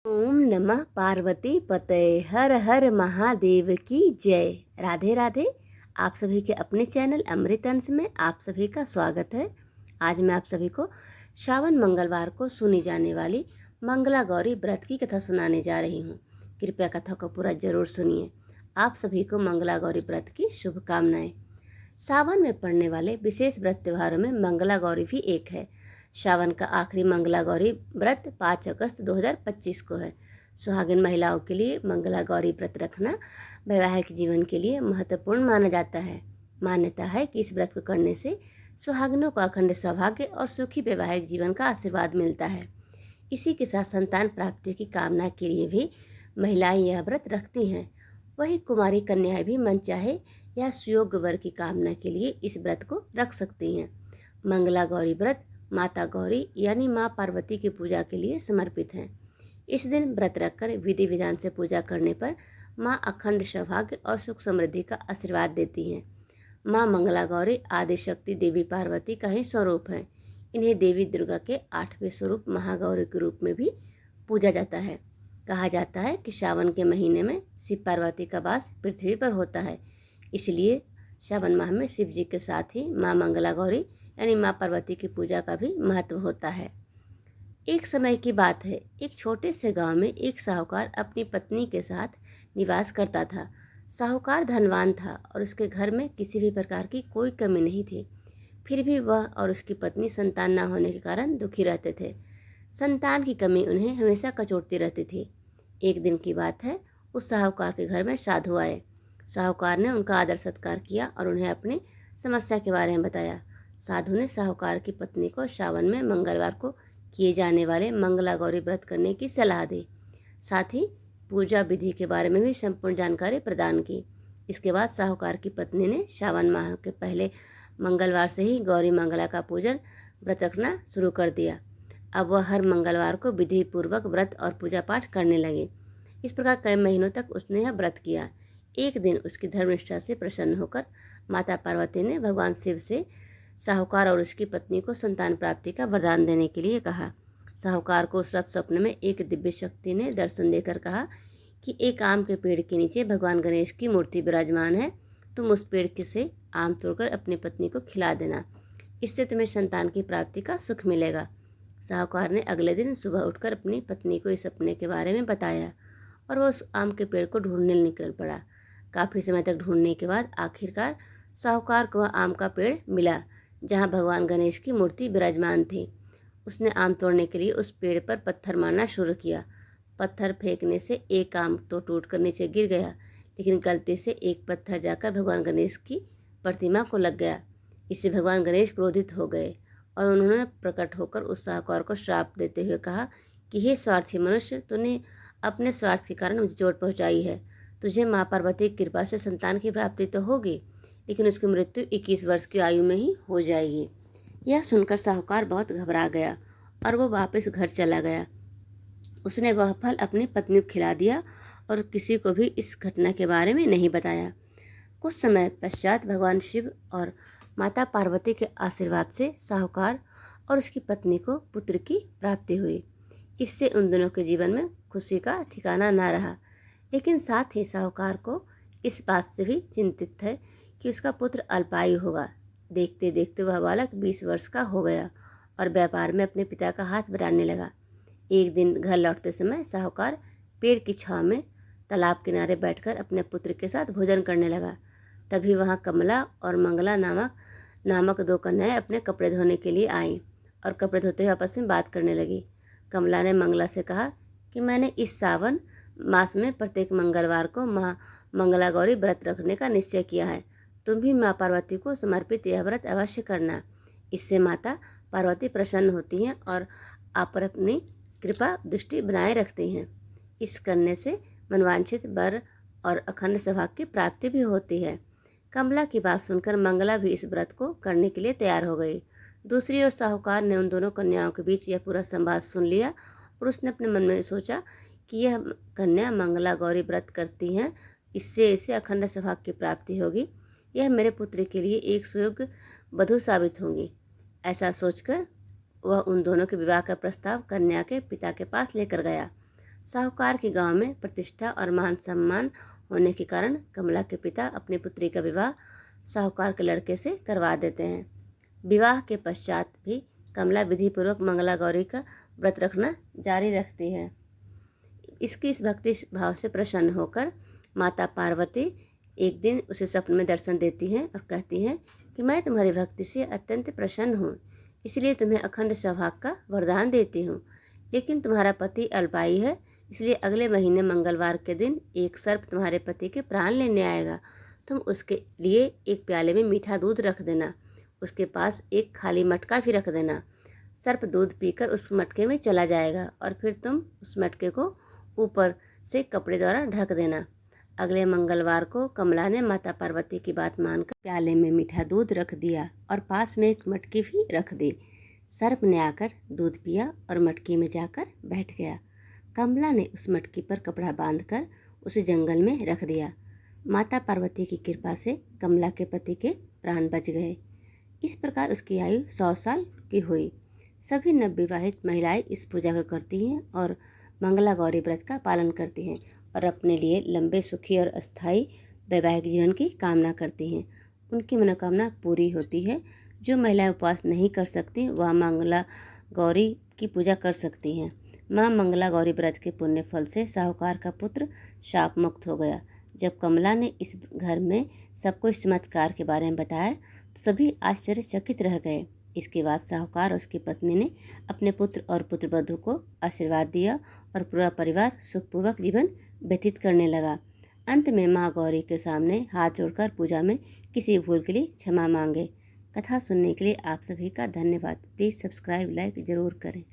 ओम नमः पार्वती पतये हर हर महादेव की जय। राधे राधे। आप सभी के अपने चैनल अमृत अंश में आप सभी का स्वागत है। आज मैं आप सभी को श्रावण मंगलवार को सुनी जाने वाली मंगला गौरी व्रत की कथा सुनाने जा रही हूँ। कृपया कथा को पूरा जरूर सुनिए। आप सभी को मंगला गौरी व्रत की शुभकामनाएं। सावन में पड़ने वाले विशेष व्रत त्योहारों में मंगला गौरी भी एक है। सावन का आखिरी मंगला गौरी व्रत 5 अगस्त 2025 को है। सुहागिन महिलाओं के लिए मंगला गौरी व्रत रखना वैवाहिक जीवन के लिए महत्वपूर्ण माना जाता है। मान्यता है कि इस व्रत को करने से सुहागिनों को अखंड सौभाग्य और सुखी वैवाहिक जीवन का आशीर्वाद मिलता है। इसी के साथ संतान प्राप्ति की कामना के लिए भी महिलाएं यह व्रत रखती हैं। वही कुमारी कन्याएं भी मनचाहे या सुयोग्य वर की कामना के लिए इस व्रत को रख सकती हैं। मंगला गौरी व्रत माता गौरी यानी माँ पार्वती की पूजा के लिए समर्पित है। इस दिन व्रत रखकर विधि विधान से पूजा करने पर माँ अखंड सौभाग्य और सुख समृद्धि का आशीर्वाद देती हैं। माँ मंगला गौरी आदि शक्ति देवी पार्वती का ही स्वरूप है। इन्हें देवी दुर्गा के 8वें स्वरूप महागौरी के रूप में भी पूजा जाता है। कहा जाता है कि सावन के महीने में शिव पार्वती का वास पृथ्वी पर होता है, इसलिए सावन माह में शिव जी के साथ ही माँ मंगला गौरी यानी माँ पार्वती की पूजा का भी महत्व होता है। एक समय की बात है, एक छोटे से गांव में एक साहूकार अपनी पत्नी के साथ निवास करता था। साहूकार धनवान था और उसके घर में किसी भी प्रकार की कोई कमी नहीं थी। फिर भी वह और उसकी पत्नी संतान न होने के कारण दुखी रहते थे। संतान की कमी उन्हें हमेशा कचोटती रहती थी। एक दिन की बात है, उस साहूकार के घर में साधु आए। साहूकार ने उनका आदर सत्कार किया और उन्हें अपनी समस्या के बारे में बताया। साधु ने साहूकार की पत्नी को सावन में मंगलवार को किए जाने वाले मंगला गौरी व्रत करने की सलाह दी। साथ ही पूजा विधि के बारे में भी संपूर्ण जानकारी प्रदान की। इसके बाद साहूकार की पत्नी ने सावन माह के पहले मंगलवार से ही गौरी मंगला का पूजन व्रत रखना शुरू कर दिया। अब वह हर मंगलवार को विधि पूर्वक व्रत और पूजा पाठ करने लगी। इस प्रकार कई महीनों तक उसने यह व्रत किया। एक दिन उसकी धर्मनिष्ठा से प्रसन्न होकर माता पार्वती ने भगवान शिव से साहूकार और उसकी पत्नी को संतान प्राप्ति का वरदान देने के लिए कहा। साहूकार को उस रात स्वप्न में एक दिव्य शक्ति ने दर्शन देकर कहा कि एक आम के पेड़ के नीचे भगवान गणेश की मूर्ति विराजमान है। तुम उस पेड़ के से आम तोड़कर अपनी पत्नी को खिला देना, इससे तुम्हें संतान की प्राप्ति का सुख मिलेगा। साहूकार ने अगले दिन सुबह उठकर अपनी पत्नी को इस सपने के बारे में बताया और वह उस आम के पेड़ को ढूंढने निकल पड़ा। काफ़ी समय तक ढूंढने के बाद आखिरकार साहूकार को वह आम का पेड़ मिला जहाँ भगवान गणेश की मूर्ति विराजमान थी। उसने आम तोड़ने के लिए उस पेड़ पर पत्थर मारना शुरू किया। पत्थर फेंकने से एक आम तो टूटकर नीचे गिर गया, लेकिन गलती से एक पत्थर जाकर भगवान गणेश की प्रतिमा को लग गया। इससे भगवान गणेश क्रोधित हो गए और उन्होंने प्रकट होकर उस साहूकार को श्राप देते हुए कहा कि हे स्वार्थी मनुष्य, तूने अपने स्वार्थ के कारण मुझे चोट पहुंचाई है। तुझे माँ पार्वती की कृपा से संतान की प्राप्ति तो होगी, लेकिन उसकी मृत्यु 21 वर्ष की आयु में ही हो जाएगी। यह सुनकर साहूकार बहुत घबरा गया और वो वापस घर चला गया। उसने वह फल अपनी पत्नी को खिला दिया और किसी को भी इस घटना के बारे में नहीं बताया। कुछ समय पश्चात भगवान शिव और माता पार्वती के आशीर्वाद से साहूकार और उसकी पत्नी को पुत्र की प्राप्ति हुई। इससे उन दोनों के जीवन में खुशी का ठिकाना न रहा, लेकिन साथ ही साहूकार को इस बात से भी चिंतित है कि उसका पुत्र अल्पायु होगा। देखते देखते वह बालक 20 वर्ष का हो गया और व्यापार में अपने पिता का हाथ बटाने लगा। एक दिन घर लौटते समय साहूकार पेड़ की छांव में तालाब किनारे बैठकर अपने पुत्र के साथ भोजन करने लगा। तभी वहाँ कमला और मंगला नामक 2 कन्याएं अपने कपड़े धोने के लिए आईं और कपड़े धोते हुए आपस में बात करने लगी। कमला ने मंगला से कहा कि मैंने इस सावन मास में प्रत्येक मंगलवार को माँ मंगला गौरी व्रत रखने का निश्चय किया है। तुम भी माँ पार्वती को समर्पित यह व्रत अवश्य करना। इससे माता पार्वती प्रसन्न होती हैं और आप पर अपनी कृपा दृष्टि बनाए रखती हैं। इस करने से मनवांछित वर और अखंड सौभाग्य की प्राप्ति भी होती है। कमला की बात सुनकर मंगला भी इस व्रत को करने के लिए तैयार हो गई। दूसरी ओर साहूकार ने उन दोनों कन्याओं के बीच यह पूरा संवाद सुन लिया और उसने अपने मन में सोचा कि यह कन्या मंगला गौरी व्रत करती हैं, इससे इसे अखंड सौभाग्य की प्राप्ति होगी। यह मेरे पुत्र के लिए एक सुयोग्य वधू साबित होंगी। ऐसा सोचकर वह उन दोनों के विवाह का प्रस्ताव कन्या के पिता के पास लेकर गया। साहूकार के गांव में प्रतिष्ठा और मान सम्मान होने के कारण कमला के पिता अपनी पुत्री का विवाह साहूकार के लड़के से करवा देते हैं। विवाह के पश्चात भी कमला विधिपूर्वक मंगला गौरी का व्रत रखना जारी रखती है। इसकी इस भक्ति भाव से प्रसन्न होकर माता पार्वती एक दिन उसे स्वप्न में दर्शन देती हैं और कहती हैं कि मैं तुम्हारी भक्ति से अत्यंत प्रसन्न हूँ, इसलिए तुम्हें अखंड सौभाग्य का वरदान देती हूँ। लेकिन तुम्हारा पति अल्पायु है, इसलिए अगले महीने मंगलवार के दिन एक सर्प तुम्हारे पति के प्राण लेने आएगा। तुम उसके लिए एक प्याले में मीठा दूध रख देना, उसके पास एक खाली मटका भी रख देना। सर्प दूध पीकर उस मटके में चला जाएगा और फिर तुम उस मटके को ऊपर से कपड़े द्वारा ढक देना। अगले मंगलवार को कमला ने माता पार्वती की बात मानकर प्याले में मीठा दूध रख दिया और पास में एक मटकी भी रख दी। सर्प ने आकर दूध पिया और मटकी में जाकर बैठ गया। कमला ने उस मटकी पर कपड़ा बांधकर उसे जंगल में रख दिया। माता पार्वती की कृपा से कमला के पति के प्राण बच गए। इस प्रकार उसकी आयु 100 साल की हुई। सभी नवविवाहित महिलाएं इस पूजा को करती हैं और मंगला गौरी व्रत का पालन करती हैं और अपने लिए लंबे, सुखी और अस्थायी वैवाहिक जीवन की कामना करती हैं। उनकी मनोकामना पूरी होती है। जो महिलाएं उपवास नहीं कर सकती वह मंगला गौरी की पूजा कर सकती हैं। माँ मंगला गौरी व्रत के पुण्य फल से साहूकार का पुत्र शाप मुक्त हो गया। जब कमला ने इस घर में सबको इस चमत्कार के बारे में बताया तो सभी आश्चर्यचकित रह गए। इसके बाद साहूकार और उसकी पत्नी ने अपने पुत्र और पुत्रवधू को आशीर्वाद दिया और पूरा परिवार सुखपूर्वक जीवन व्यतीत करने लगा। अंत में माँ गौरी के सामने हाथ जोड़कर पूजा में किसी भूल के लिए क्षमा मांगे। कथा सुनने के लिए आप सभी का धन्यवाद। प्लीज़ सब्सक्राइब, लाइक ज़रूर करें।